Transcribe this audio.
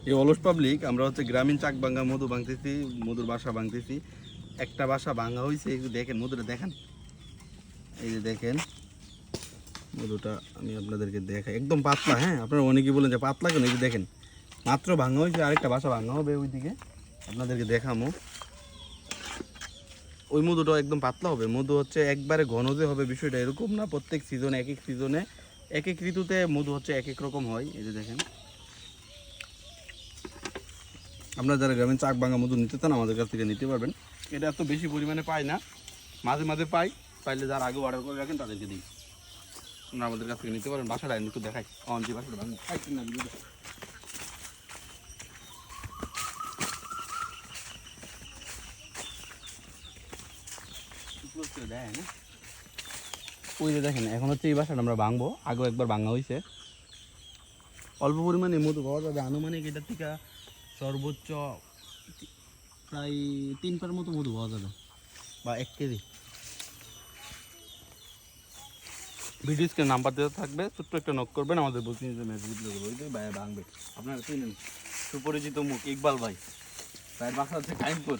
এই অলস পাবলিক আমরা হচ্ছে গ্রামীণ চাক ভাঙ্গা মধু ভাঙতেছি, মধুর বাসা ভাঙতেছি। একটা বাসা ভাঙা হয়েছে, একটু দেখেন মধুটা দেখেন। এই যে দেখেন মধুটা আমি আপনাদেরকে দেখাই, একদম পাতলা। হ্যাঁ, আপনারা অনেকেই বলেন যে পাতলা কেন, এই যে দেখেন মাত্র ভাঙা হয়েছে, আরেকটা বাসা ভাঙা হবে ওইদিকে, আপনাদেরকে দেখামো। ওই মধুটা একদম পাতলা হবে। মধু হচ্ছে একবারে ঘন যে হবে বিষয়টা এরকম না, প্রত্যেক সিজনে এক এক সিজনে এক এক ঋতুতে মধু হচ্ছে এক এক রকম হয়। এই যে দেখেন, আপনারা যারা গ্রামীণ চাক ভাঙা মধু নিতে চান আমাদের কাছ থেকে নিতে পারবেন। এটা এত বেশি পরিমাণে পাই না, মাঝে মাঝে পাই, পাইলে যারা আগে অর্ডার করে রাখেন তাদেরকে দিই। আপনারা আমাদের কাছ থেকে নিতে পারেন। বাসাটা একটু দেখাই, যে বাসাটা ভাঙি না দেয় না। ওই যে দেখেন, এখন হচ্ছে এই বাসাটা আমরা ভাঙবো, আগেও একবার ভাঙা হয়েছে। অল্প পরিমাণে মধু পাওয়া যাবে, আনুমানিক এটার থেকে সর্বোচ্চ প্রায় 3 পার মতো মধু পাওয়া যাবে, বা 1 কেজি। ভিডিও স্ক্রিনে নাম্বার দেওয়া থাকবে, ছোট্ট একটা নক করবেন, আমাদের বলছি যে মেসেজ দেবো, ওই ভাই ভাঙবে। আপনারা চিনেন সুপরিচিত মুখ ইকবাল ভাই, ভাইয়ের বাসা হচ্ছে কাইমপুর।